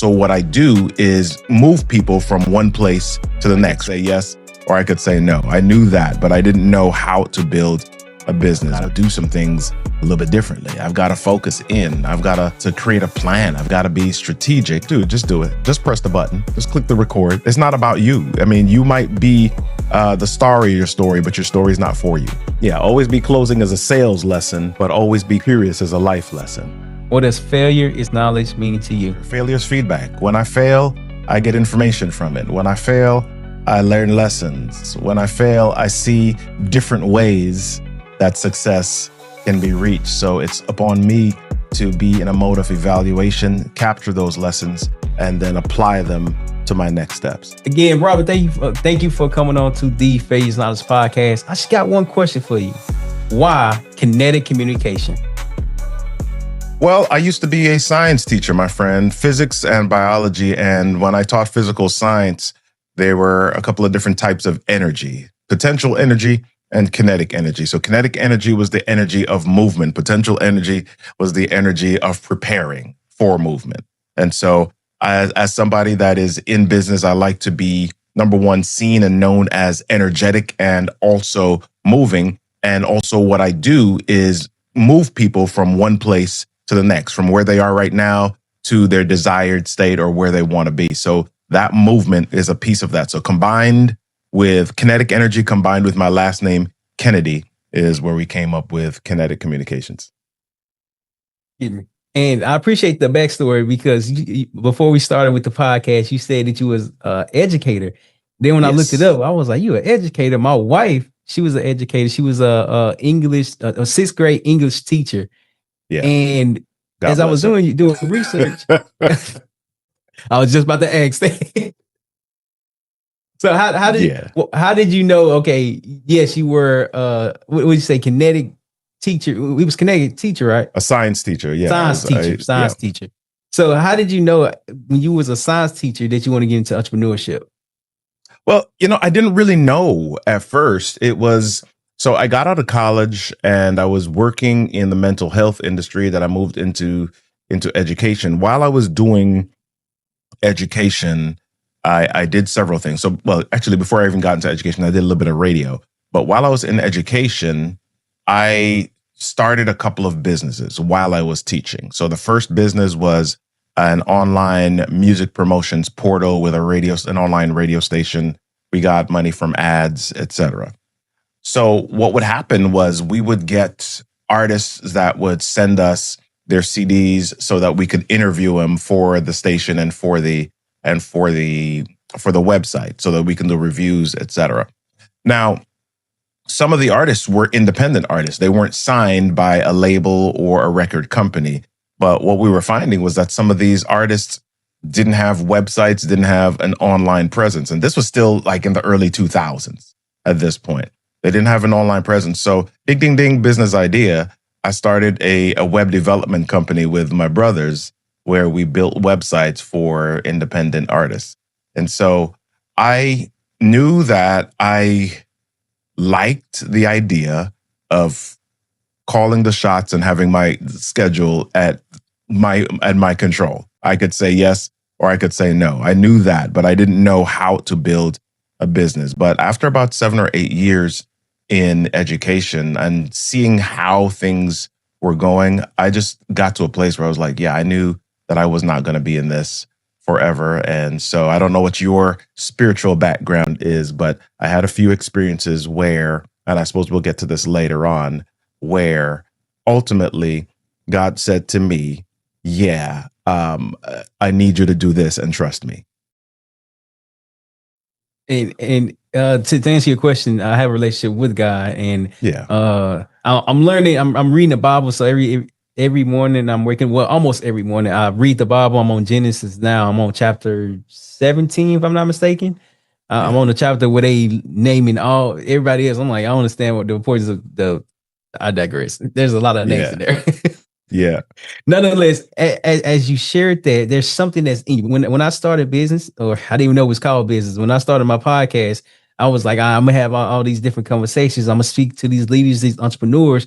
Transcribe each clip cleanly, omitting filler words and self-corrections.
also what I do is move people from one place to the next. Say yes, or I could say no. I knew that, but I didn't know how to build a business. I do some things a little bit differently. I've got to focus in. I've got to create a plan. I've got to be strategic. Dude, just do it. Just press the button. Just click the record. It's not about you. I mean, you might be the star of your story, but your story is not for you. Yeah, always be closing as a sales lesson, but always be curious as a life lesson. What does failure is knowledge mean to you? Failure is feedback. When I fail, I get information from it. When I fail, I learn lessons. When I fail, I see different ways that success can be reached. So it's upon me to be in a mode of evaluation, capture those lessons, and then apply them to my next steps. Again, Robert, thank you for coming on to the Failure is Knowledge podcast. I just got one question for you. Why Kinetic Communication? Well, I used to be a science teacher, my friend, physics and biology. And when I taught physical science, there were a couple of different types of energy, potential energy and kinetic energy. So kinetic energy was the energy of movement. Potential energy was the energy of preparing for movement. And so as somebody that is in business, I like to be, number one, seen and known as energetic and also moving. And also what I do is move people from one place to the next, from where they are right now to their desired state or where they want to be. So that movement is a piece of that. So combined with kinetic energy, combined with my last name, Kennedy, is where we came up with Kinetic Communications. And I appreciate the backstory because before we started with the podcast, you said that you was an educator. Then when I looked it up, I was like, you an educator. My wife, she was an educator. She was a sixth grade English teacher. Yeah. And as I was doing research, I was just about to ask that. So how did you know? Okay, yes, you were. What would you say? Kinetic teacher. We was kinetic teacher, right? A science teacher. Yeah, science teacher. So how did you know when you was a science teacher that you want to get into entrepreneurship? Well, I didn't really know at first. So I got out of college and I was working in the mental health industry. That I moved into education. While I was doing education, I did several things. So, well, actually, before I even got into education, I did a little bit of radio. But while I was in education, I started a couple of businesses while I was teaching. So the first business was an online music promotions portal with an online radio station. We got money from ads, etc. So what would happen was we would get artists that would send us their CDs so that we could interview them for the station and for the website so that we can do reviews, etc. Now, some of the artists were independent artists. They weren't signed by a label or a record company. But what we were finding was that some of these artists didn't have websites, didn't have an online presence. And this was still like in the early 2000s at this point. They didn't have an online presence. So ding, ding, ding, business idea. I started a web development company with my brothers where we built websites for independent artists. And so I knew that I liked the idea of calling the shots and having my schedule at my control. I could say yes or I could say no. I knew that, but I didn't know how to build a business. But after about 7 or 8 years in education and seeing how things were going, I just got to a place where I was like, yeah, I knew that I was not going to be in this forever. And so I don't know what your spiritual background is, but I had a few experiences where, and I suppose we'll get to this later on, where ultimately God said to me, yeah, I need you to do this and trust me. And to answer your question, I have a relationship with God, and I'm learning. I'm reading the Bible, so every morning I'm waking. Well, almost every morning I read the Bible. I'm on Genesis now. I'm on chapter 17, if I'm not mistaken. I'm on the chapter where they naming everybody else. I'm like, I don't understand what the importance of the. I digress. There's a lot of names in there. Yeah. Nonetheless, as you shared that, there's something that's in you. When I started business, or I didn't even know it was called business. When I started my podcast, I was like, I'm gonna have all these different conversations. I'm gonna speak to these leaders, these entrepreneurs,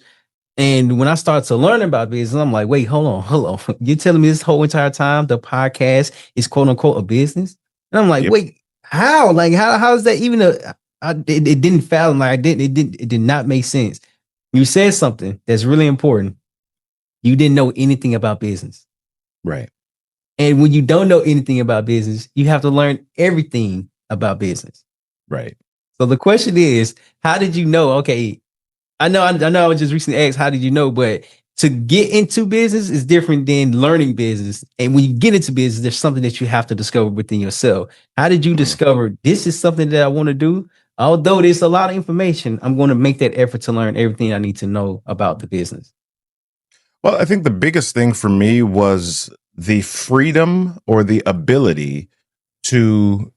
And when I started to learn about business, I'm like, wait, hold on. You're telling me this whole entire time the podcast is quote unquote a business? And I'm like, Yep. wait, how? Like, how is that even it didn't fathom, like it did not make sense. You said something that's really important. You didn't know anything about business. Right. And when you don't know anything about business, you have to learn everything about business. Right. So the question is, how did you know? Okay, I know I was just recently asked, how did you know? But to get into business is different than learning business. And when you get into business, there's something that you have to discover within yourself. How did you Mhm. discover this is something that I want to do? Although there's a lot of information, I'm going to make that effort to learn everything I need to know about the business. Well, I think the biggest thing for me was the freedom or the ability to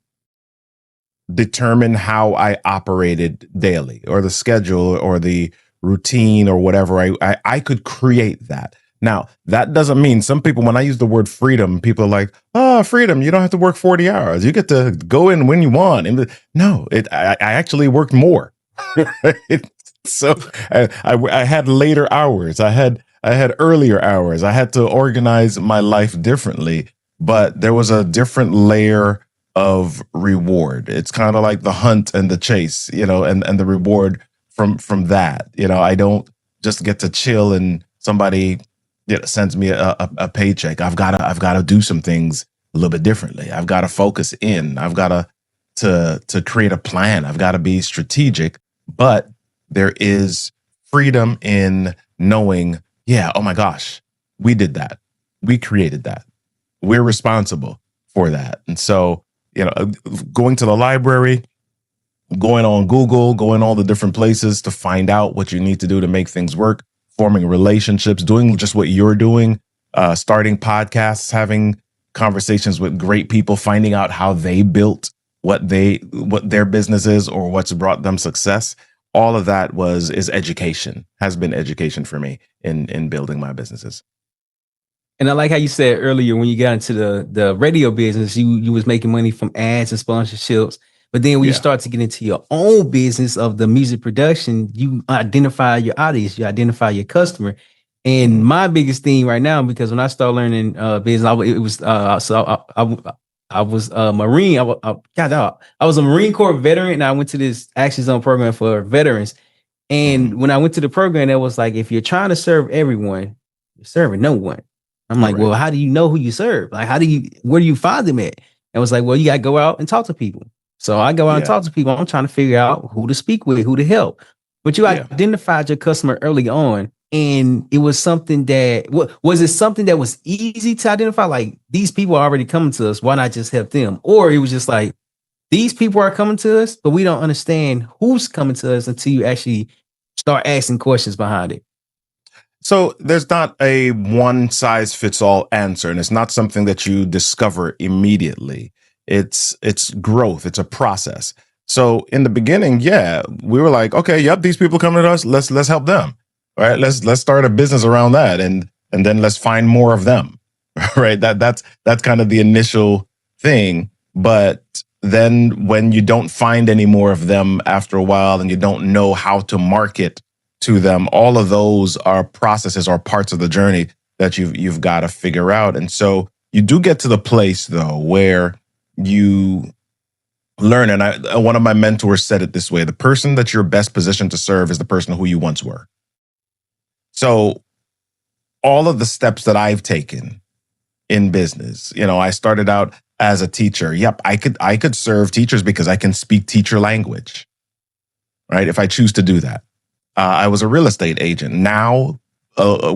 determine how I operated daily, or the schedule or the routine or whatever. I could create that. Now, that doesn't mean, some people, when I use the word freedom, people are like, oh, freedom, you don't have to work 40 hours. You get to go in when you want. And no, I actually worked more. Right? So I had later hours. I had earlier hours. I had to organize my life differently, but there was a different layer of reward. It's kind of like the hunt and the chase, and the reward from that. I don't just get to chill and somebody sends me a paycheck. I've got to do some things a little bit differently. I've got to focus in. I've got to create a plan. I've got to be strategic, but there is freedom in knowing, yeah, oh my gosh, we did that. We created that. We're responsible for that. And so, going to the library, going on Google, going all the different places to find out what you need to do to make things work, forming relationships, doing just what you're doing, starting podcasts, having conversations with great people, finding out how they built what their business is or what's brought them success. All of that is education, has been education for me in building my businesses. And I like how you said earlier, when you got into the radio business, you was making money from ads and sponsorships. But then when you Yeah. start to get into your own business of the music production, you identify your audience, you identify your customer. And my biggest thing right now, because when I started learning business, I was a Marine. I was a Marine Corps veteran, and I went to this Action Zone program for veterans. Mhm. And when I went to the program, it was like, if you're trying to serve everyone, you're serving no one. I'm like, Right. well, how do you know who you serve? Like, where do you find them at? And it was like, well, you got to go out and talk to people. So I go out and Yeah. talk to people. I'm trying to figure out who to speak with, who to help. But you Yeah. identified your customer early on. And it was something that, was it something that was easy to identify? Like, these people are already coming to us. Why not just help them? Or it was just like, these people are coming to us, but we don't understand who's coming to us until you actually start asking questions behind it. So there's not a one size fits all answer, and it's not something that you discover immediately. It's growth. It's a process. So in the beginning, yeah, we were like, okay, yep, these people coming to us. Let's help them. All right, let's start a business around that, and then let's find more of them. Right. That's kind of the initial thing. But then when you don't find any more of them after a while, and you don't know how to market to them, all of those are processes or parts of the journey that you've got to figure out. And so you do get to the place though where you learn. And one of my mentors said it this way: the person that you're best positioned to serve is the person who you once were. So all of the steps that I've taken in business, I started out as a teacher. Yep, I could serve teachers because I can speak teacher language, right? If I choose to do that. I was a real estate agent. Now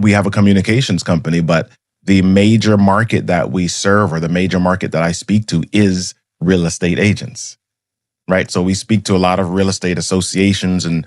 we have a communications company, but the major market that we serve, or the major market that I speak to, is real estate agents, right? So we speak to a lot of real estate associations and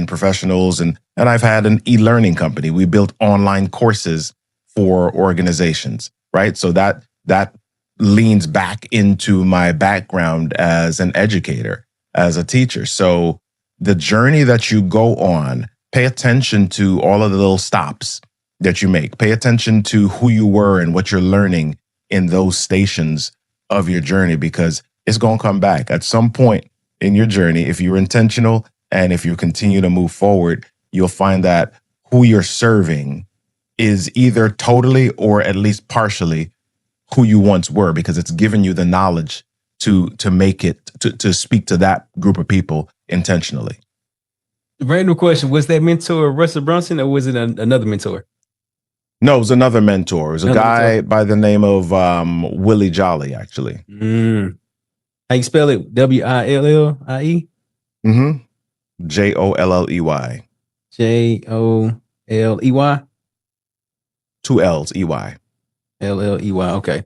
professionals, and I've had an e-learning company. We built online courses for organizations, right? So that leans back into my background as an educator, as a teacher. So the journey that you go on, pay attention to all of the little stops that you make. Pay attention to who you were and what you're learning in those stations of your journey, because it's going to come back at some point in your journey. If you're intentional and if you continue to move forward, you'll find that who you're serving is either totally or at least partially who you once were, because it's given you the knowledge to make it to speak to that group of people intentionally. Random question: was that mentor Russell Brunson, or was it another mentor? No, it was another mentor. It was a guy by the name of Willie Jolly, actually. How you spell it? Willie? Jolley. Jolley. 2 L's, EY. Lley. Okay.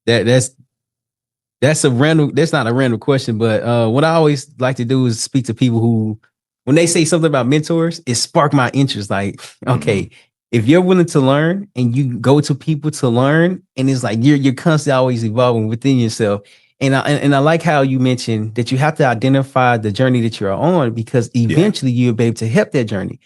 That's a random. That's not a random question, but what I always like to do is speak to people who, when they say something about mentors, it sparked my interest. Like, okay, if you're willing to learn and you go to people to learn, and it's like you're constantly always evolving within yourself. And I like how you mentioned that you have to identify the journey that you're on, because eventually you'll be able to help that journey.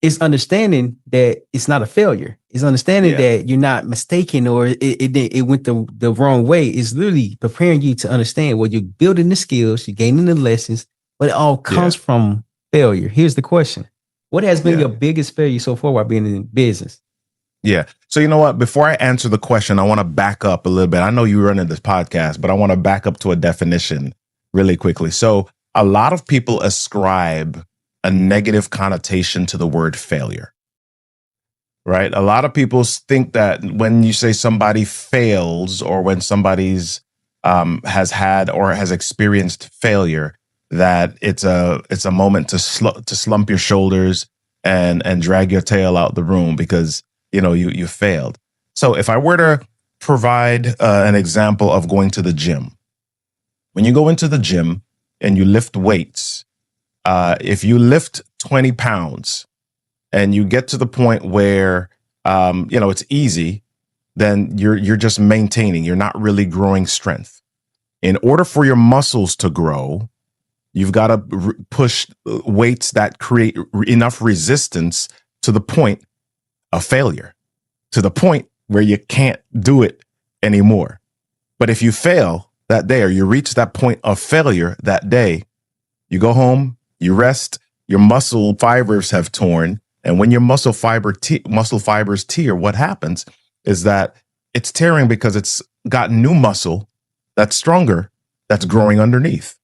It's understanding that it's not a failure. It's understanding that you're not mistaken, or it went the wrong way. It's literally preparing you to understand, well, you're building the skills, you're gaining the lessons, but it all comes from failure. Here's the question: what has been your biggest failure so far while being in business? Yeah. So you know what? Before I answer the question, I want to back up a little bit. I know you're running this podcast, but I want to back up to a definition really quickly. So a lot of people ascribe a negative connotation to the word failure, right? A lot of people think that when you say somebody fails, or when somebody's has had or has experienced failure, that it's a moment to slump your shoulders and drag your tail out the room because you failed. So if I were to provide an example of going to the gym, when you go into the gym and you lift weights, if you lift 20 pounds and you get to the point where, it's easy, then you're just maintaining. You're not really growing strength. In order for your muscles to grow, you've got to push weights that create enough resistance to the point of failure, to the point where you can't do it anymore. But if you fail that day, or you reach that point of failure that day, you go home, you rest, your muscle fibers have torn. And when your muscle fibers tear, what happens is that it's tearing because it's got new muscle that's stronger, that's growing underneath.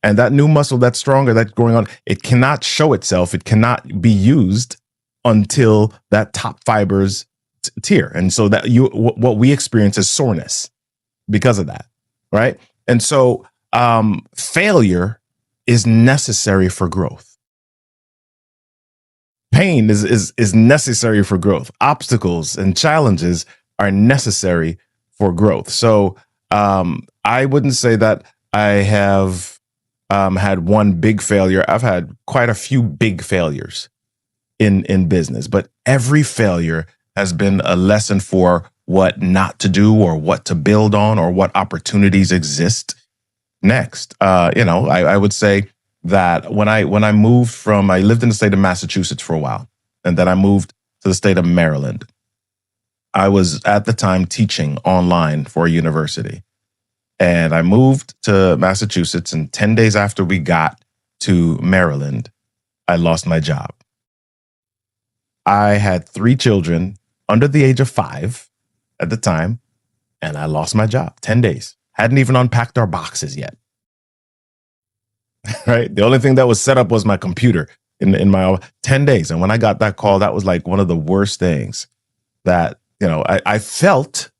And that new muscle that's stronger, that's growing on, it cannot show itself. It cannot be used until that top fibers tear. And so that what we experience is soreness because of that, right? And so failure is necessary for growth. Pain is necessary for growth. Obstacles and challenges are necessary for growth. So I wouldn't say that I have had one big failure. I've had quite a few big failures in business, but every failure has been a lesson for what not to do, or what to build on, or what opportunities exist next. I would say that when I moved I lived in the state of Massachusetts for a while, and then I moved to the state of Maryland. I was at the time teaching online for a university, and I moved to Massachusetts, and 10 days after we got to Maryland, I lost my job. I had 3 children under the age of 5 at the time, and I lost my job. 10 days. Hadn't even unpacked our boxes yet. Right? The only thing that was set up was my computer in my 10 days. And when I got that call, that was like one of the worst things that, I felt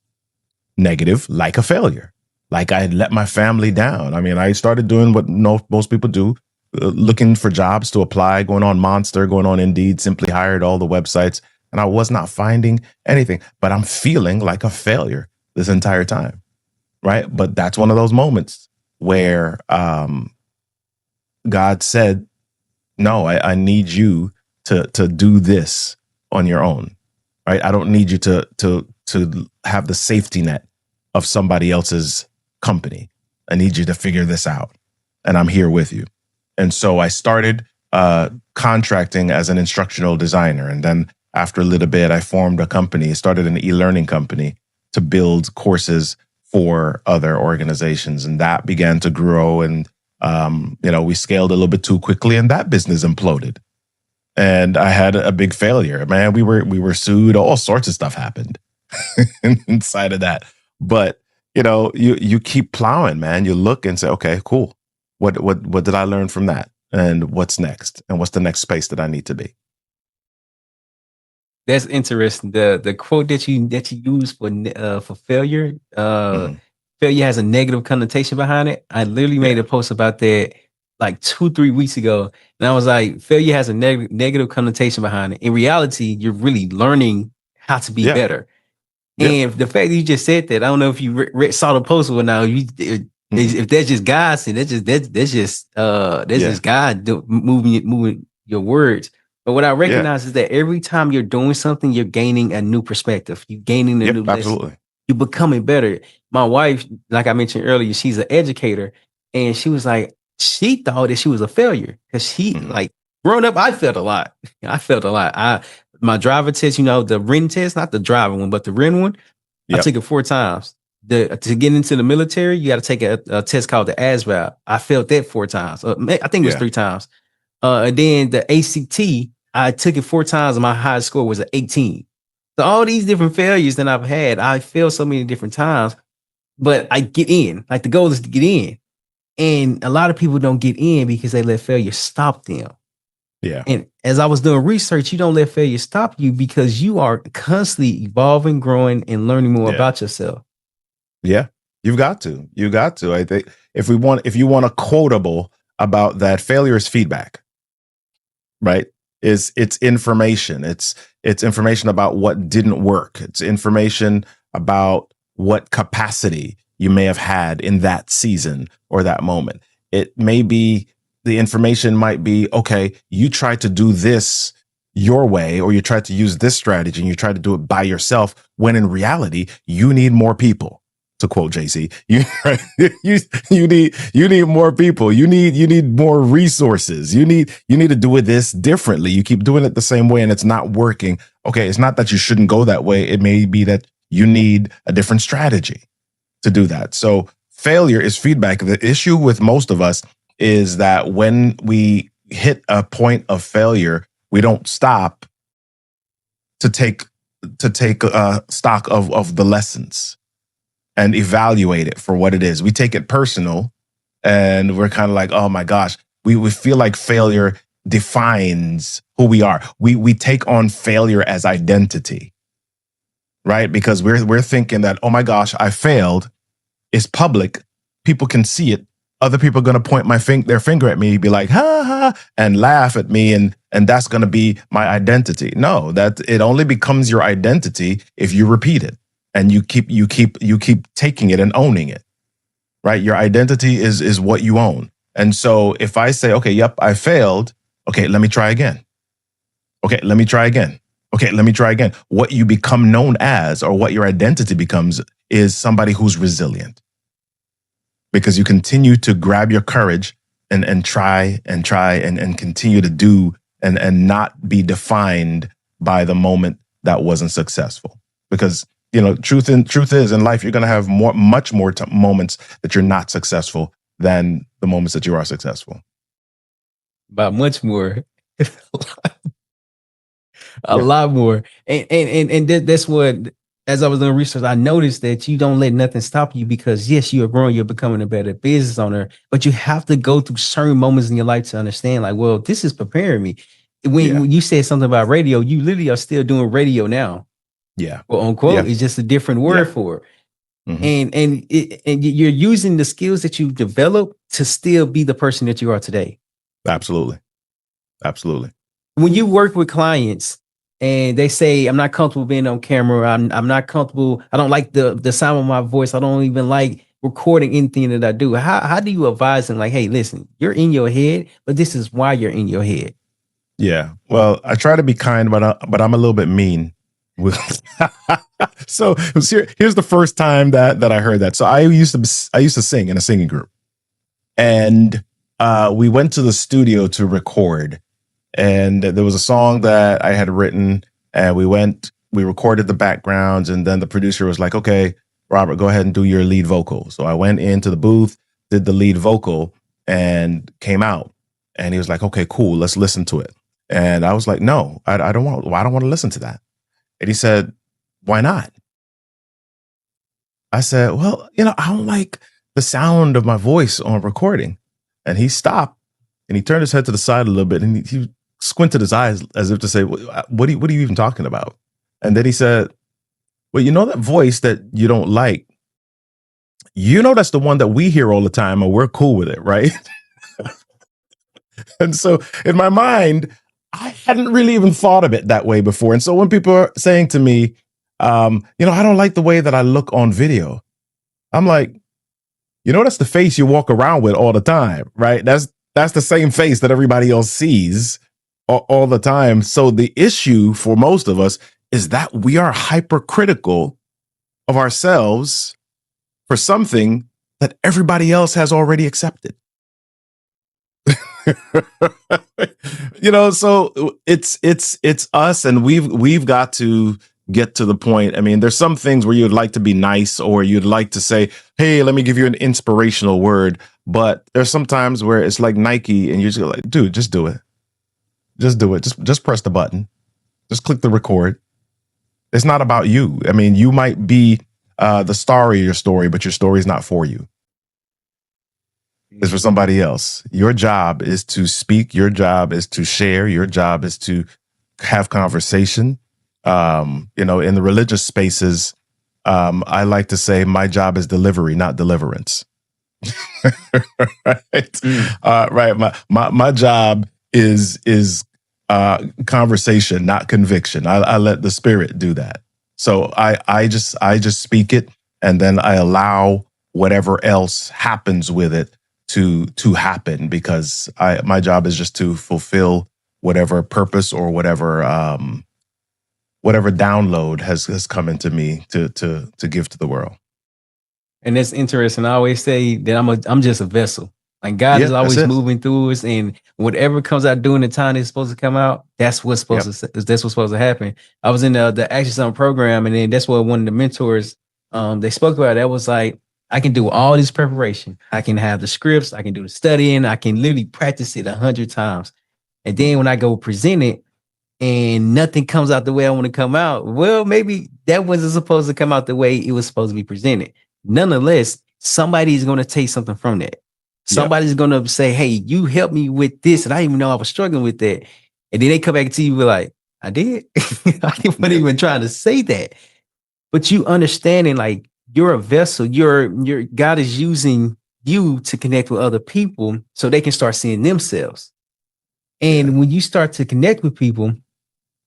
negative, like a failure, like I had let my family down. I mean, I started doing what most people do, looking for jobs to apply, going on Monster, going on Indeed, Simply Hired, all the websites. And I was not finding anything, but I'm feeling like a failure this entire time. Right. But that's one of those moments where God said, no, I need you to do this on your own. Right. I don't need you to have the safety net of somebody else's company. I need you to figure this out. And I'm here with you. And so I started contracting as an instructional designer. And then after a little bit, I formed a company, started an e-learning company to build courses for other organizations. And that began to grow. And, we scaled a little bit too quickly, and that business imploded. and I had a big failure. Man, we were sued. All sorts of stuff happened inside of that. But you keep plowing, man. You look and say, okay, cool. What did I learn from that? And what's next? And what's the next space that I need to be? That's interesting. The quote that you use for failure, Mhm. failure has a negative connotation behind it. I literally made Yeah, a post about that like 2-3 weeks ago, and I was like, failure has a negative connotation behind it. In reality, you're really learning how to be yeah, better. yeah. And the fact that you just said that, I don't know if you saw the post or now. Mhm. If that's just God saying, that's Yeah, just God moving your words. But what I yeah. recognize is that every time you're doing something, you're gaining a new perspective. You're gaining a Yep, new lesson. absolutely. You're becoming better. My wife, like I mentioned earlier, she's an educator, and she was like, she thought that she was a failure because she Mhm. like growing up. I felt a lot. I felt a lot. My driver test, the written test, not the driving one, but the written one. I Yep. took it 4 times. To get into the military, you got to take a test called the ASVAB. I failed that 4 times. I think it was Yeah. 3 times. And then the ACT, I took it 4 times, and my highest score was an 18. So all these different failures that I've had, I failed so many different times, but I get in. Like the goal is to get in, and a lot of people don't get in because they let failure stop them. Yeah. And as I was doing research, you don't let failure stop you because you are constantly evolving, growing, and learning more Yeah. about yourself. Yeah. You've got to. You got to. I think if you want a quotable about that, failure is feedback, right? It's information. It's information about what didn't work. It's information about what capacity you may have had in that season or that moment. It may be the information might be, okay, you tried to do this your way, or you tried to use this strategy and you tried to do it by yourself, when in reality, you need more people. To quote JC, you need more people. You need more resources. You need to do this differently. You keep doing it the same way and it's not working. Okay, it's not that you shouldn't go that way. It may be that you need a different strategy to do that. So failure is feedback. The issue with most of us is that when we hit a point of failure, we don't stop to take stock of the lessons and evaluate it for what it is. We take it personal, and we're kind of like, oh my gosh, we feel like failure defines who we are. We take on failure as identity, right? Because we're thinking that, oh my gosh, I failed. It's public. People can see it. Other people are going to point their finger at me, be like, ha ha, and laugh at me, and that's going to be my identity. No, that it only becomes your identity if you repeat it and you keep taking it and owning it. Right? Your identity is what you own. And so if I say, okay, yep, I failed. Okay, let me try again. Okay, let me try again. Okay, let me try again. What you become known as, or what your identity becomes, is somebody who's resilient, because you continue to grab your courage and try and continue to do and not be defined by the moment that wasn't successful. Because truth is, in life, you're going to have much more moments that you're not successful than the moments that you are successful. About much more. A Yeah, lot more. That's what, as I was doing research, I noticed that you don't let nothing stop you because yes, you are growing, you're becoming a better business owner, but you have to go through certain moments in your life to understand, like, well, this is preparing me. When, yeah, when you said something about radio, you literally are still doing radio now, yeah, quote unquote. yeah, It's just a different yeah. word for it. Hmm. And you're using the skills that you develop to still be the person that you are today. Absolutely, absolutely. When you work with clients and they say, I'm not comfortable being on camera, I'm not comfortable, I don't like the sound of my voice, I don't even like recording anything that I do. How do you advise them, like, hey, listen, you're in your head, but this is why you're in your head? Yeah. Well, I try to be kind, but I'm a little bit mean. So here's the first time that I heard that. So I used to sing in a singing group, and we went to the studio to record, and there was a song that I had written, and we recorded the backgrounds, and then the producer was like, okay, Robert, go ahead and do your lead vocal. So I went into the booth, did the lead vocal, and came out, and he was like, okay, cool, let's listen to it. And I was like, no, I don't want. Well, I don't want to listen to that. And he said, why not? I said, well, I don't like the sound of my voice on recording. And he stopped and he turned his head to the side a little bit and he squinted his eyes as if to say, what are you even talking about? And then he said, well, that voice that you don't like, that's the one that we hear all the time and we're cool with it, right? And so in my mind, I hadn't really even thought of it that way before. And so when people are saying to me, I don't like the way that I look on video, I'm like, that's the face you walk around with all the time, right? That's the same face that everybody else sees all the time. So the issue for most of us is that we are hypercritical of ourselves for something that everybody else has already accepted. So it's us, and we've got to get to the point. I mean, there's some things where you'd like to be nice or you'd like to say, hey, let me give you an inspirational word. But there's some times where it's like Nike and you're just like, dude, just do it. Just do it. Just press the button. Just click the record. It's not about you. I mean, you might be the star of your story, but your story is not for you. It's for somebody else. Your job is to speak. Your job is to share. Your job is to have conversation. In the religious spaces, I like to say my job is delivery, not deliverance. Right. Right. My job is conversation, not conviction. I let the Spirit do that. So I just speak it, and then I allow whatever else happens with it to happen, because my job is just to fulfill whatever purpose or whatever download has come into me to give to the world. And that's interesting. I always say that I'm just a vessel. Like God is always moving through us, and whatever comes out during the time it's supposed to come out, that's what's supposed to happen. I was in the Action Summit program, and then that's what one of the mentors they spoke about. That was like, I can do all this preparation. I can have the scripts, I can do the studying, I can literally practice it 100 times. And then when I go present it and nothing comes out the way I want to come out, well, maybe that wasn't supposed to come out the way it was supposed to be presented. Nonetheless, somebody's going to take something from that. Somebody's going to say, hey, you helped me with this, and I didn't even know I was struggling with that. And then they come back to you with like, I did. I wasn't even trying to say that. But you understanding, like, you're a vessel. Your God is using you to connect with other people so they can start seeing themselves. And when you start to connect with people,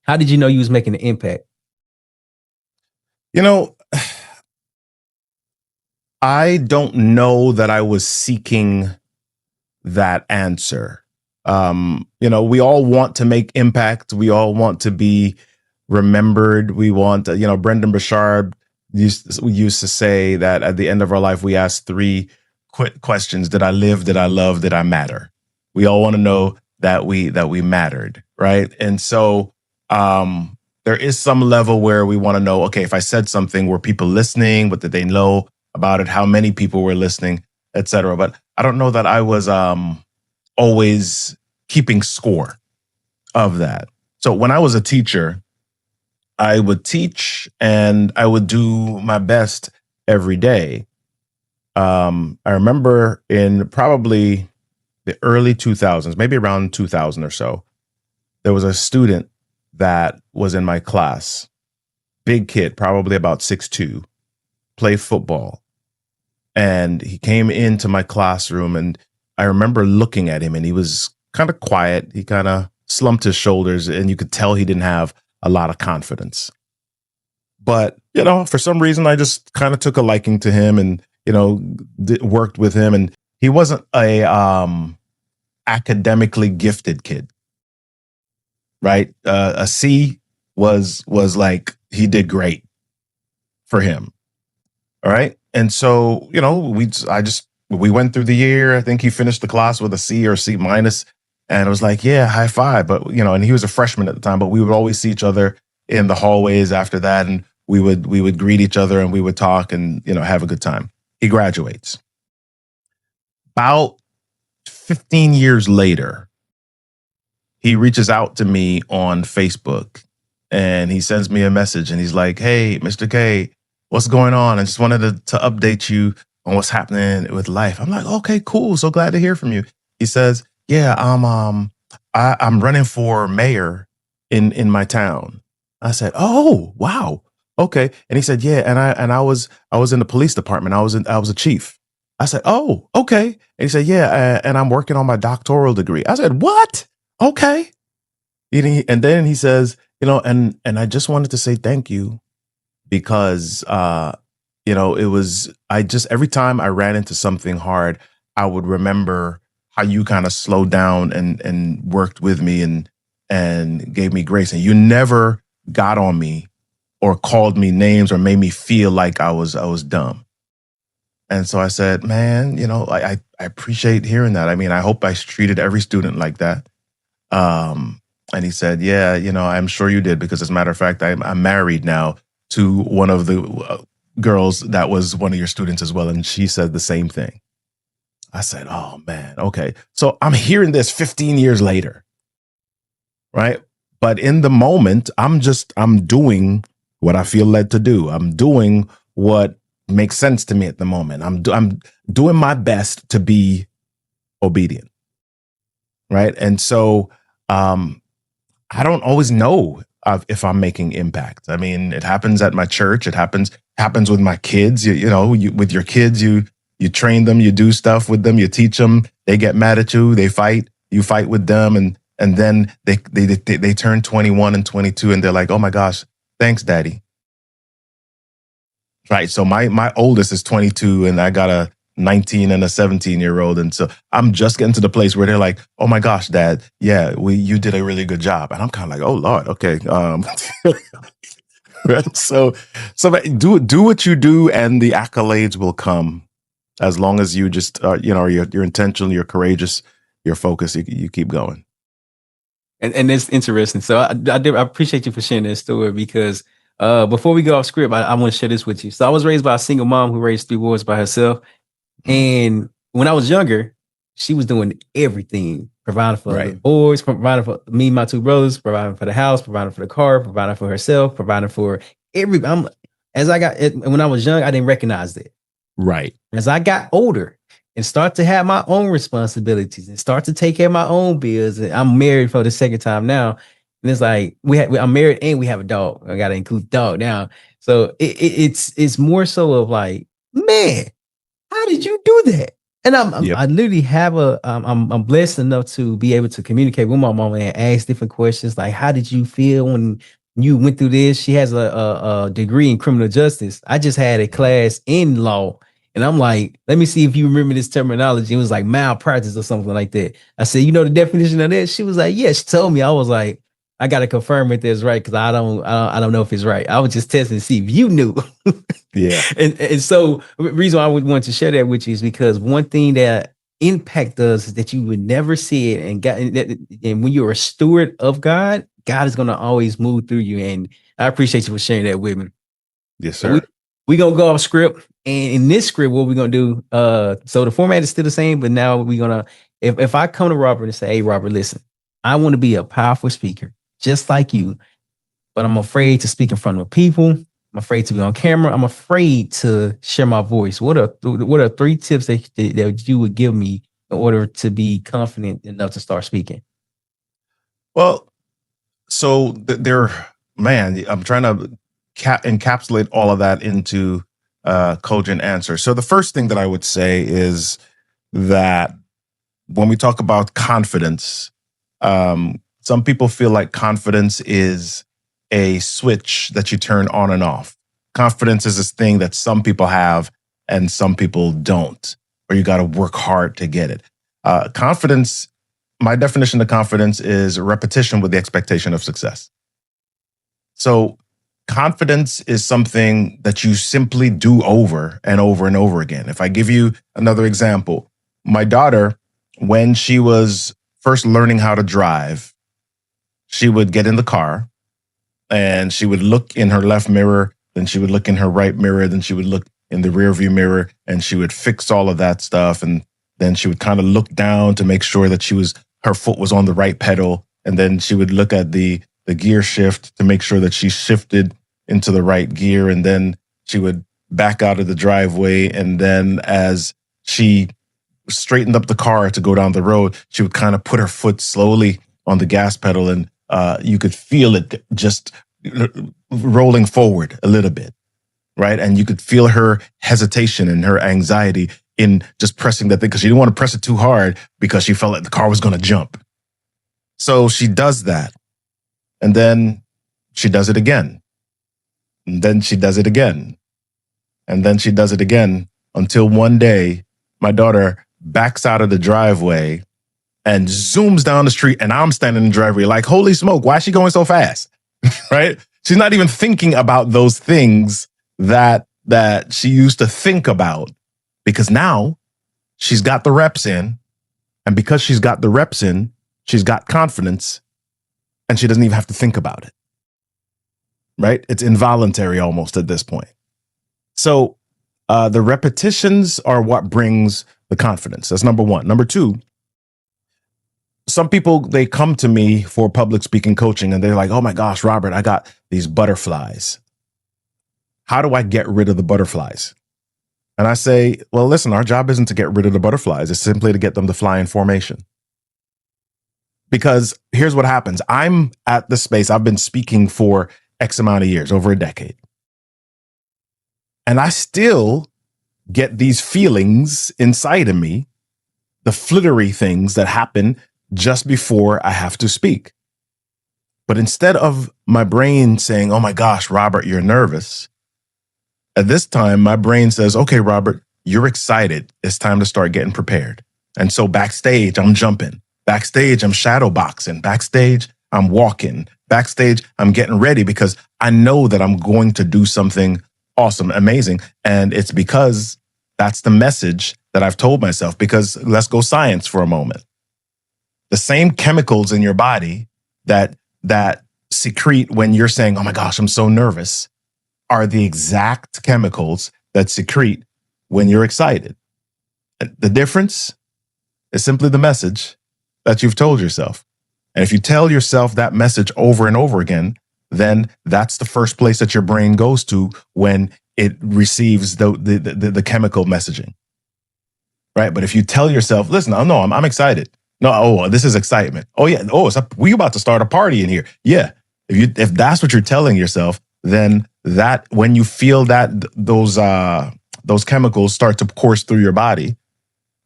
how did you know you was making an impact? I don't know that I was seeking that answer. We all want to make impact. We all want to be remembered. We want, Brendan Burchard used to say that at the end of our life, we ask 3 questions: did I live? Did I love? Did I matter? We all want to know that we mattered, right? And so there is some level where we want to know, okay, if I said something, were people listening? What did they know about it? How many people were listening, et cetera? But I don't know that I was always keeping score of that. So when I was a teacher, I would teach and I would do my best every day. I remember in probably the early 2000s, maybe around 2000 or so, there was a student that was in my class, big kid, probably about 6'2", played football. And he came into my classroom, and I remember looking at him, and he was kind of quiet. He kind of slumped his shoulders, and you could tell he didn't have a lot of confidence. But, for some reason, I just kind of took a liking to him and, worked with him. And he wasn't a academically gifted kid, right? A C was like, he did great for him. All right. And so, we went through the year. I think he finished the class with a C or C minus. And it was like, yeah, high five. But, and he was a freshman at the time, but we would always see each other in the hallways after that. And we would greet each other and we would talk and, have a good time. He graduates. About 15 years later, he reaches out to me on Facebook and he sends me a message and he's like, "Hey, Mr. K, what's going on? I just wanted to update you on what's happening with life." I'm like, "Okay, cool. So glad to hear from you." He says, "Yeah, I'm running for mayor in my town." I said, "Oh, wow. Okay." And he said, "Yeah, and I was in the police department. I was a chief." I said, "Oh, okay." And he said, "Yeah, and I'm working on my doctoral degree." I said, "What? Okay." And then he says, and I just wanted to say thank you because it was I just every time I ran into something hard, I would remember how you kind of slowed down and worked with me and gave me grace. And you never got on me or called me names or made me feel like I was dumb. And so I said, "Man, I appreciate hearing that. I mean, I hope I treated every student like that." And he said, "Yeah, I'm sure you did, because as a matter of fact, I'm married now to one of the girls that was one of your students as well." And she said the same thing. I said, "Oh man, okay." So I'm hearing this 15 years later, right? But in the moment, I'm doing what I feel led to do. I'm doing what makes sense to me at the moment. I'm doing my best to be obedient, right? And so, I don't always know if I'm making impact. I mean, it happens at my church. It happens with my kids. With your kids, you train them, you do stuff with them, you teach them. They get mad at you, they fight. You fight with them, and then they turn 21 and 22, and they're like, "Oh my gosh, thanks, Daddy." Right. So my oldest is 22, and I got a 19 and a 17-year-old. And so I'm just getting to the place where they're like, "Oh my gosh, Dad, yeah, you did a really good job." And I'm kind of like, "Oh Lord, okay." Right? So do what you do, and the accolades will come as long as you just you're intentional, you're courageous, you're focused, you keep going. And it's interesting. So I appreciate you for sharing that story, because before we go off script, I want to share this with you. So I was raised by a single mom who raised 3 boys by herself. And when I was younger, she was doing everything, providing for the boys, providing for me, my 2 brothers, providing for the house, providing for the car, providing for herself, providing for when I was young, I didn't recognize that. Right. As I got older and start to have my own responsibilities and start to take care of my own bills, and I'm married for the second time now. And it's like I'm married and we have a dog. I got to include dog now. So it's more so of like, man, how did you do that? And I literally have I'm blessed enough to be able to communicate with my mom and ask different questions, like, how did you feel when you went through this? She has a degree in criminal justice. I just had a class in law, and I'm like, let me see if you remember this terminology. It was like malpractice or something like that. I said, "You know the definition of that?" She was like, "Yeah." She told me. I was like, I got to confirm if that's right, because I don't know if it's right. I was just testing to see if you knew. Yeah. And so the reason why I would want to share that with you is because one thing that impact us is that you would never see it. And when you're a steward of God, God is going to always move through you. And I appreciate you for sharing that with me. Yes, sir. So we going to go off script. And in this script, what we're going to do, so the format is still the same, but now we're going to, if I come to Robert and say, "Hey, Robert, listen, I want to be a powerful speaker, just like you, but I'm afraid to speak in front of people. I'm afraid to be on camera. I'm afraid to share my voice. What are 3 tips that you would give me in order to be confident enough to start speaking?" Well, so I'm trying to encapsulate all of that into a cogent answer. So the first thing that I would say is that when we talk about confidence, some people feel like confidence is a switch that you turn on and off. Confidence is this thing that some people have and some people don't, or you got to work hard to get it. Confidence, my definition of confidence is repetition with the expectation of success. So confidence is something that you simply do over and over and over again. If I give you another example, my daughter, when she was first learning how to drive, she would get in the car and she would look in her left mirror, then she would look in her right mirror, then she would look in the rear view mirror, and she would fix all of that stuff. And then she would kind of look down to make sure that her foot was on the right pedal. And then she would look at the gear shift to make sure that she shifted into the right gear. And then she would back out of the driveway. And then as she straightened up the car to go down the road, she would kind of put her foot slowly on the gas pedal, and you could feel it just rolling forward a little bit, right? And you could feel her hesitation and her anxiety in just pressing that thing, because she didn't want to press it too hard because she felt like the car was going to jump. So she does that. And then she does it again. And then she does it again. And then she does it again, until one day my daughter backs out of the driveway and zooms down the street, and I'm standing in the driveway like, holy smoke, why is she going so fast? Right? She's not even thinking about those things that she used to think about, because now she's got the reps in. And because she's got the reps in, she's got confidence, and she doesn't even have to think about it. Right? It's involuntary almost at this point. So the repetitions are what brings the confidence. That's number one. Number two, some people, they come to me for public speaking coaching and they're like, oh my gosh, Robert, I got these butterflies. How do I get rid of the butterflies? And I say, well, listen, our job isn't to get rid of the butterflies. It's simply to get them to fly in formation. Because here's what happens. I'm at the space, I've been speaking for X amount of years, over a decade. And I still get these feelings inside of me, the flittery things that happen just before I have to speak. But instead of my brain saying, oh my gosh, Robert, you're nervous, at this time, my brain says, okay, Robert, you're excited. It's time to start getting prepared. And so backstage, I'm jumping. Backstage, I'm shadow boxing. Backstage, I'm walking. Backstage, I'm getting ready, because I know that I'm going to do something awesome, amazing. And it's because that's the message that I've told myself. Because let's go science for a moment. The same chemicals in your body that secrete when you're saying, oh my gosh, I'm so nervous, are the exact chemicals that secrete when you're excited. The difference is simply the message that you've told yourself. And if you tell yourself that message over and over again, then that's the first place that your brain goes to when it receives the chemical messaging. Right? But if you tell yourself, listen, oh no, I'm excited. No, oh, this is excitement. Oh yeah, oh, we about to start a party in here. Yeah. If that's what you're telling yourself, then that, when you feel that those chemicals start to course through your body,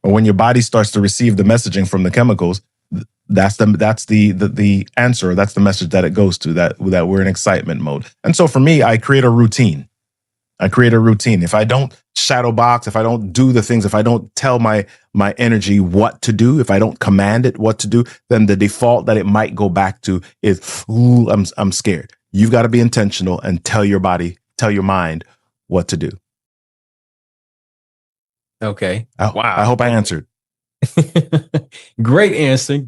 or when your body starts to receive the messaging from the chemicals, that's the answer. That's the message that it goes to, that we're in excitement mode. And so for me, I create a routine. If I don't shadow box, if I don't do the things, if I don't tell my energy what to do, if I don't command it what to do, then the default that it might go back to is, ooh, I'm scared. You've got to be intentional and tell your mind what to do. Okay. Wow. I hope I answered. Great answer.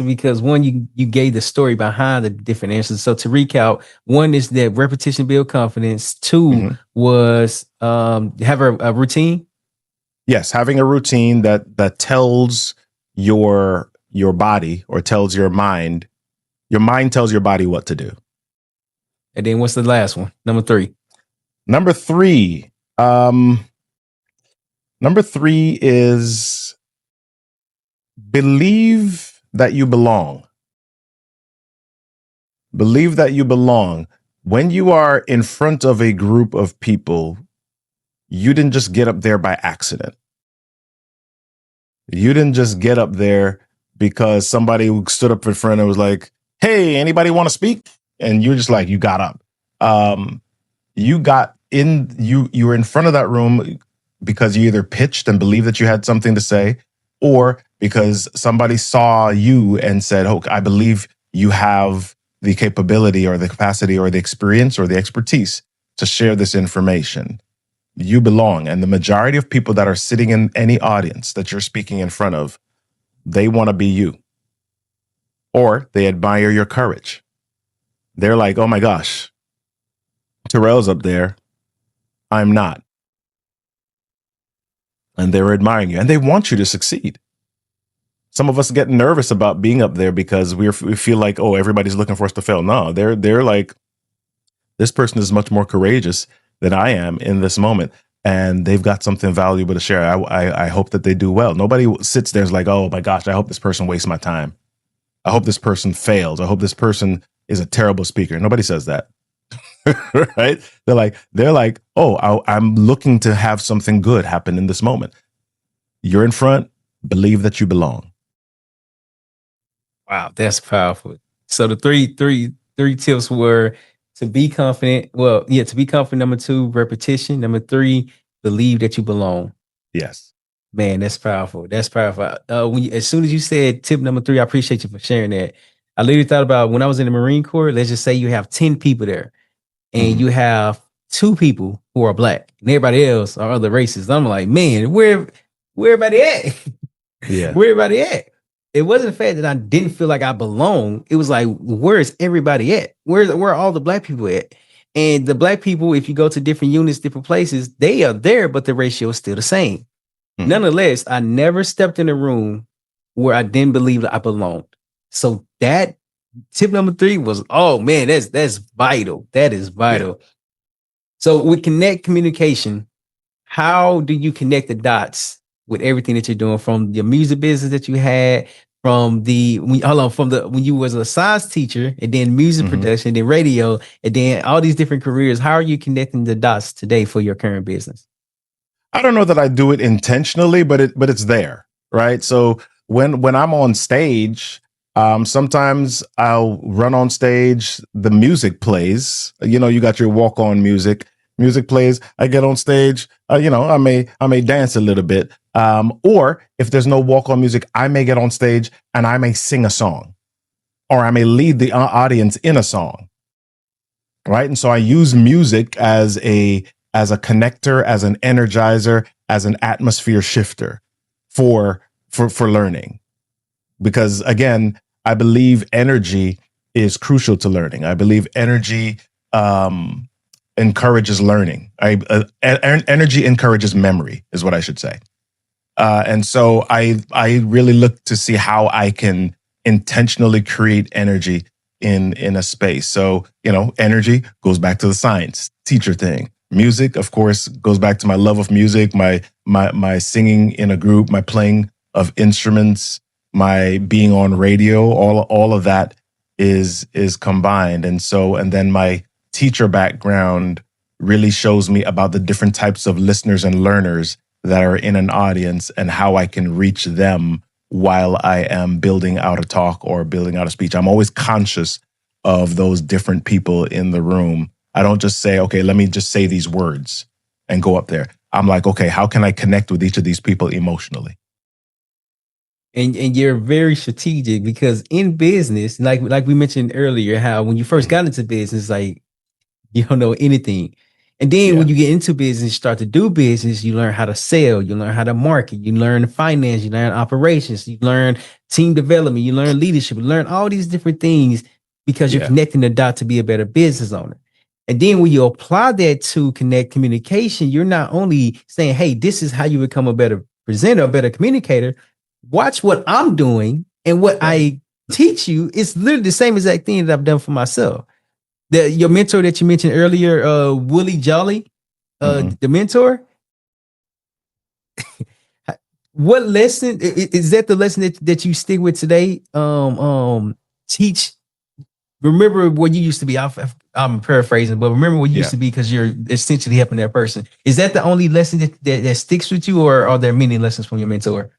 Because one, you gave the story behind the different answers. So to recap, one is that repetition build confidence. Two was have a routine. Yes, having a routine that tells your body, or tells your mind tells your body what to do. And then what's the last one? Number three. Number three is believe that you belong. Believe that you belong. When you are in front of a group of people, you didn't just get up there by accident. You didn't just get up there because somebody stood up in front and was like, hey, anybody want to speak? And you're just like, you got up. You were in front of that room because you either pitched and believed that you had something to say, or because somebody saw you and said, oh, I believe you have the capability or the capacity or the experience or the expertise to share this information. You belong. And the majority of people that are sitting in any audience that you're speaking in front of, they want to be you, or they admire your courage. They're like, oh my gosh, Terrell's up there, I'm not. And they're admiring you and they want you to succeed. some of us get nervous about being up there because we feel like, oh, everybody's looking for us to fail. No, they're like, this person is much more courageous than I am in this moment, and they've got something valuable to share. I hope that they do well. Nobody sits there and is like, oh my gosh, I hope this person wastes my time. I hope this person fails. I hope this person is a terrible speaker. Nobody says that. Right? They're like, oh, I'm looking to have something good happen in this moment. You're in front. Believe that you belong. Wow, that's powerful. So the three tips were to be confident. Well, yeah, to be confident. Number 2, repetition. Number 3, believe that you belong. Yes. Man, that's powerful. That's powerful. As soon as you said tip number 3, I appreciate you for sharing that. I literally thought about when I was in the Marine Corps. Let's just say you have 10 people there, and you have 2 people who are black, and everybody else are other races. I'm like, man, where everybody at? Yeah. Where everybody at? It wasn't the fact that I didn't feel like I belong. It was like, where is everybody at? Where are all the black people at? And the black people, if you go to different units, different places, they are there, but the ratio is still the same. Nonetheless, I never stepped in a room where I didn't believe that I belonged. So that tip number 3 was, oh man, that's vital. That is vital. Yeah. So with Kinetic Communication, how do you connect the dots with everything that you're doing, from your music business that you had, from when you was a science teacher, and then music production, then radio, and then all these different careers? How are you connecting the dots today for your current business? I don't know that I do it intentionally, but it's there, right? So when I'm on stage, sometimes I'll run on stage, the music plays. You got your walk on music plays. I get on stage, I may dance a little bit, or if there's no walk on music, I may get on stage and I may sing a song, or I may lead the audience in a song, right? And so I use music as a connector, as an energizer, as an atmosphere shifter for learning. Because again, I believe energy is crucial to learning. I believe energy encourages learning. Energy encourages memory, is what I should say. And so I really look to see how I can intentionally create energy in a space. So, energy goes back to the science teacher thing. Music, of course, goes back to my love of music, my singing in a group, my playing of instruments, my being on radio. All of that is combined. And then my teacher background really shows me about the different types of listeners and learners that are in an audience and how I can reach them while I am building out a talk or building out a speech. I'm always conscious of those different people in the room. I don't just say, okay, let me just say these words and go up there. I'm like, okay, how can I connect with each of these people emotionally? And you're very strategic, because in business, like we mentioned earlier, how when you first got into business, like, you don't know anything. And then when you get into business, start to do business, you learn how to sell, you learn how to market, you learn finance, you learn operations, you learn team development, you learn leadership, you learn all these different things, because you're connecting the dot to be a better business owner. And then when you apply that to Connect Communication, you're not only saying, hey, this is how you become a better presenter, a better communicator. Watch what I'm doing, and what I teach you is literally the same exact thing that I've done for myself. Your mentor that you mentioned earlier, Willie Jolly, the mentor. What lesson is that? The lesson that you stick with today? Teach. Remember what you used to be. I'm paraphrasing, but remember what you used to be, because you're essentially helping that person. Is that the only lesson that sticks with you, or are there many lessons from your mentor?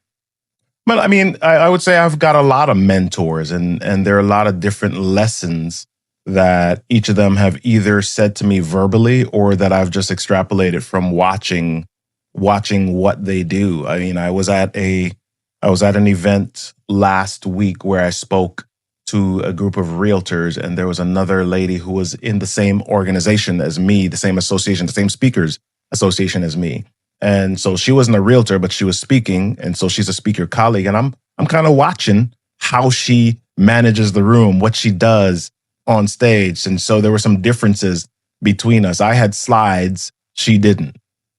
Well, I mean, I would say I've got a lot of mentors, and there are a lot of different lessons that each of them have either said to me verbally, or that I've just extrapolated from watching what they do. I mean, I was at an event last week where I spoke to a group of realtors, and there was another lady who was in the same organization as me, the same association, the same speakers association as me. And so she wasn't a realtor, but she was speaking. And so she's a speaker colleague. And I'm kind of watching how she manages the room, what she does on stage. And so there were some differences between us. I had slides, she didn't.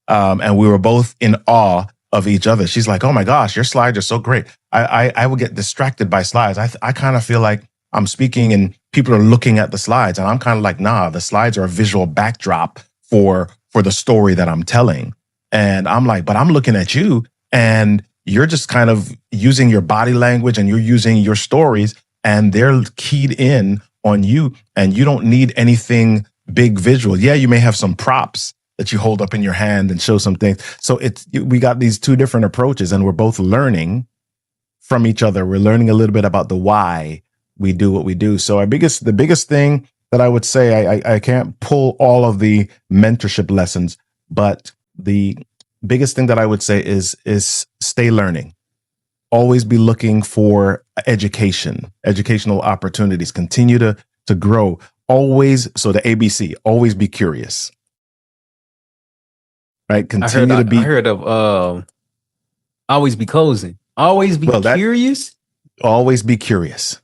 And we were both in awe of each other. She's like, "Oh my gosh, your slides are so great." I would get distracted by slides. I kind of feel like I'm speaking and people are looking at the slides, and I'm kind of like, "Nah, the slides are a visual backdrop for the story that I'm telling." And I'm like, "But I'm looking at you, and you're just kind of using your body language and you're using your stories, and they're keyed in on you, and you don't need anything big visual. Yeah, you may have some props that you hold up in your hand and show some things. So we got these two different approaches, and we're both learning from each other. We're learning a little bit about the why we do what we do. So the biggest thing that I would say, I can't pull all of the mentorship lessons, but the biggest thing that I would say is stay learning. Always be looking for educational opportunities. Continue to grow. Always, so the ABC, always be curious. Right? Continue to be. I heard of always be closing. Always be curious. Always be curious.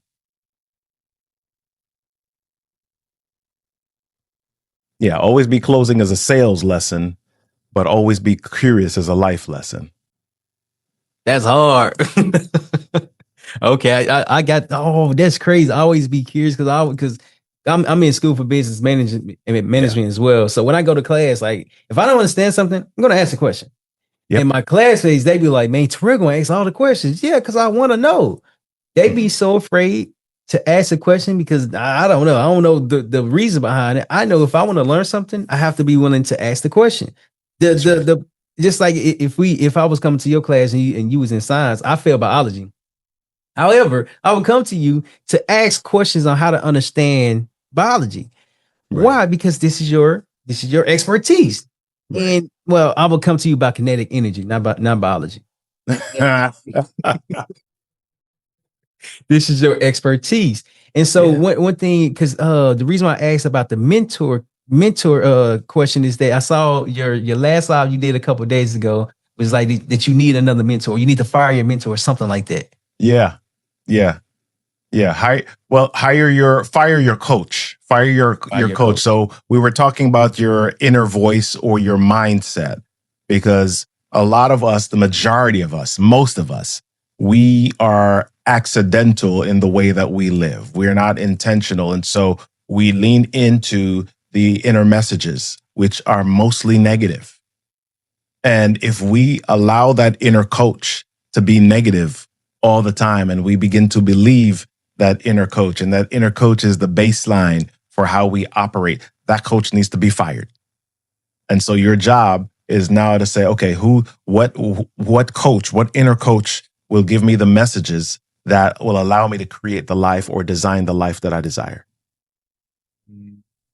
Yeah, always be closing as a sales lesson, but always be curious as a life lesson. That's hard. Okay, I got. Oh, that's crazy. Always be curious because I'm in school for business management as well. So when I go to class, like if I don't understand something, I'm gonna ask a question. Yep. And my classmates, they be like, "Man, we're gonna ask all the questions." Yeah, because I want to know. They be so afraid to ask a question because I don't know. I don't know the reason behind it. I know if I want to learn something, I have to be willing to ask the question. The just like if I was coming to your class and you was in science, I failed biology. However, I would come to you to ask questions on how to understand biology. Right. Why? Because this is your expertise. Right. And well, I will come to you about kinetic energy, not biology. This is your expertise. And so one thing, because the reason why I asked about the mentor question is that I saw your last live you did a couple of days ago was like that you need another mentor. You need to fire your mentor or something like that. Yeah. Fire your coach. Fire your coach. So we were talking about your inner voice or your mindset, because a lot of us, the majority of us, most of us, we are accidental in the way that we live. We're not intentional. And so we lean into the inner messages, which are mostly negative. And if we allow that inner coach to be negative all the time, and we begin to believe that inner coach, and that inner coach is the baseline for how we operate, that coach needs to be fired. And so your job is now to say, okay, what coach, what inner coach will give me the messages that will allow me to create the life or design the life that I desire.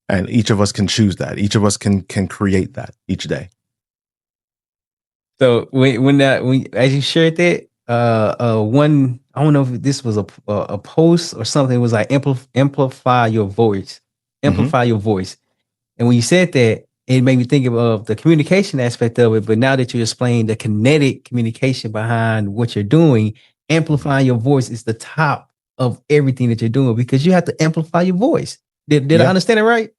And each of us can choose that. Each of us can create that each day. So when as you shared that, one, I don't know if this was a post or something. It was like amplify your voice, your voice. And when you said that, it made me think of the communication aspect of it. But now that you explained the kinetic communication behind what you're doing, amplifying your voice is the top of everything that you're doing, because you have to amplify your voice. Did I understand it right?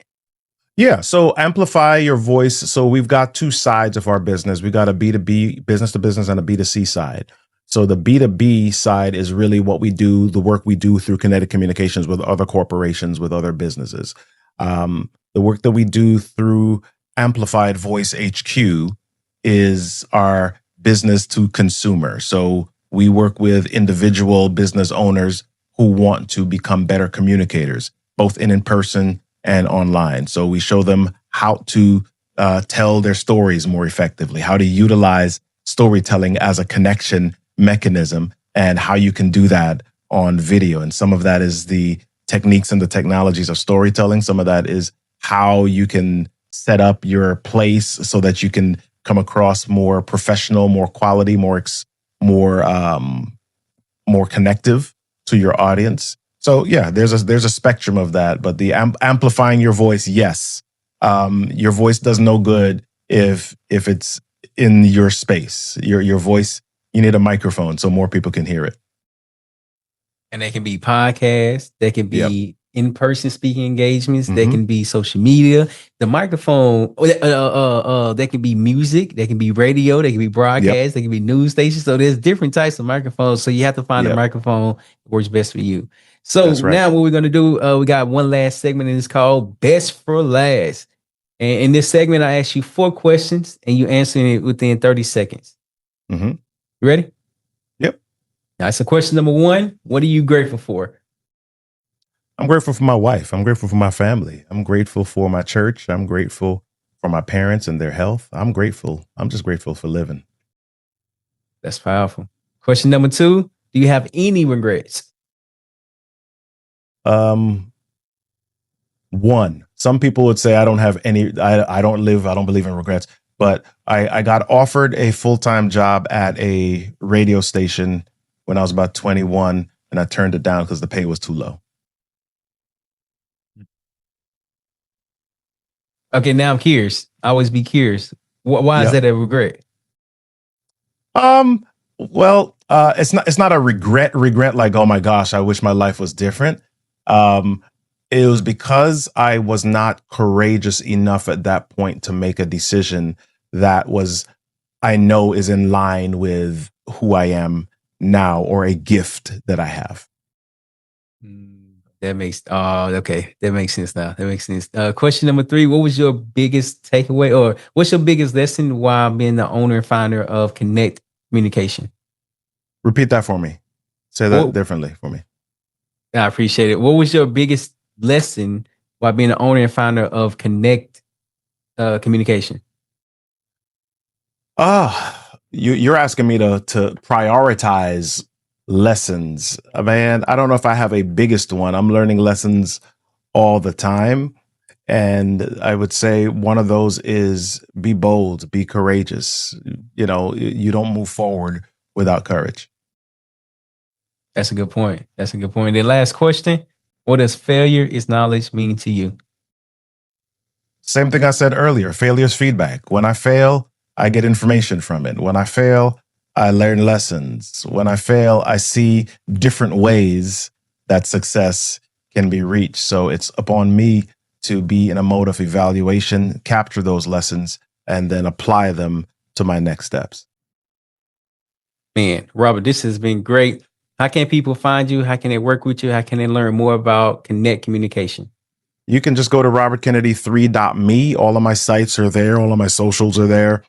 Yeah. So amplify your voice. So we've got two sides of our business. We got a B2B, business to business, and a B2C side. So the B2B side is really what we do, the work we do through Kinetic Communications with other corporations, with other businesses. The work that we do through Amplified Voice HQ is our business to consumer. So we work with individual business owners who want to become better communicators, both in person and online. So we show them how to tell their stories more effectively, how to utilize storytelling as a connection mechanism, and how you can do that on video. And some of that is the techniques and the technologies of storytelling. Some of that is how you can set up your place so that you can come across more professional, more quality, more connective to your audience. So yeah, there's a spectrum of that, but the amplifying your voice, yes, your voice does no good if it's in your space. Your voice, you need a microphone so more people can hear it. And they can be podcasts, they can be in-person speaking engagements. They can be social media. The microphone, that can be music, they can be radio, they can be broadcast, they can be news stations. So there's different types of microphones. So you have to find a microphone that works best for you. So now what we're going to do, we got one last segment, and it's called Best for Last. And in this segment, I ask you 4 questions and you answer it within 30 seconds. You ready? Yep. All right, so question number 1, what are you grateful for? I'm grateful for my wife. I'm grateful for my family. I'm grateful for my church. I'm grateful for my parents and their health. I'm grateful. I'm just grateful for living. That's powerful. Question number 2, do you have any regrets? 1, some people would say I don't have any, I don't believe in regrets, but I got offered a full-time job at a radio station when I was about 21, and I turned it down because the pay was too low. Okay, now I'm curious. I always be curious. Why is that a regret? Well, it's not a regret like, oh my gosh, I wish my life was different. It was because I was not courageous enough at that point to make a decision that I know is in line with who I am now, or a gift that I have. That makes that makes sense now. That makes sense. Question number 3, what was your biggest takeaway, or what's your biggest lesson while being the owner and founder of Kinetic Communication? Repeat that for me. Say that differently for me. I appreciate it. What was your biggest lesson while being the owner and founder of Kinetic Communication? You're asking me to prioritize lessons. Man, I don't know if I have a biggest one. I'm learning lessons all the time. And I would say one of those is be bold, be courageous. You know, you don't move forward without courage. That's a good point. The last question, what does failure is knowledge mean to you? Same thing I said earlier, failure is feedback. When I fail, I get information from it. When I fail, I learn lessons. When I fail, I see different ways that success can be reached. So it's upon me to be in a mode of evaluation, capture those lessons, and then apply them to my next steps. Man, Robert, this has been great. How can people find you? How can they work with you? How can they learn more about Kinetic Communication? You can just go to robertkennedy3.me. All of my sites are there. All of my socials are there.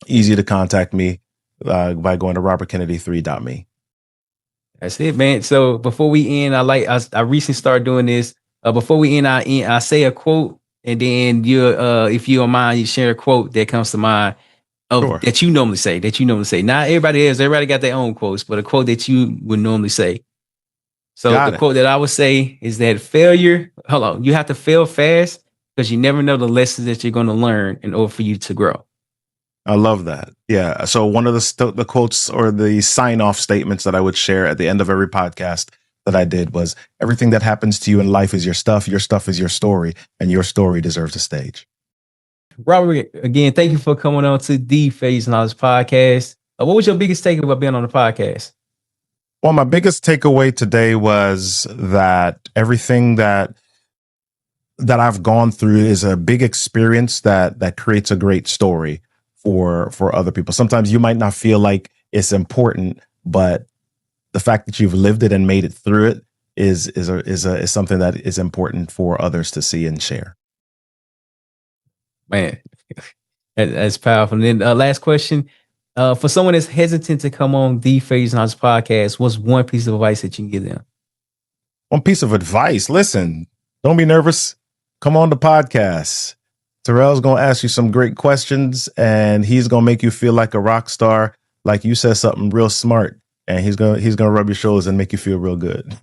Easy to contact me by going to robertkennedy3.me. That's it, man. So before we end, I recently started doing this. Before we end, I say a quote, and then if you don't mind, you share a quote that comes to mind that you normally say. Not everybody got their own quotes, but a quote that you would normally say. So the quote that I would say is that you have to fail fast because you never know the lessons that you're going to learn in order for you to grow. I love that. Yeah. So one of the quotes or the sign-off statements that I would share at the end of every podcast that I did was, everything that happens to you in life is your stuff is your story, and your story deserves a stage. Robert, again, thank you for coming on to the Phase Knowledge Podcast. What was your biggest takeaway about being on the podcast? Well, my biggest takeaway today was that everything that I've gone through is a big experience that creates a great story for other people. Sometimes you might not feel like it's important, but the fact that you've lived it and made it through it is something that is important for others to see and share. Man, that's powerful. And then last question, for someone that's hesitant to come on the Phase Knowledge Podcast, what's one piece of advice that you can give them? One piece of advice: listen, don't be nervous. Come on the podcast. Terrell's going to ask you some great questions, and he's going to make you feel like a rock star, like you said something real smart, and he's going to rub your shoulders and make you feel real good.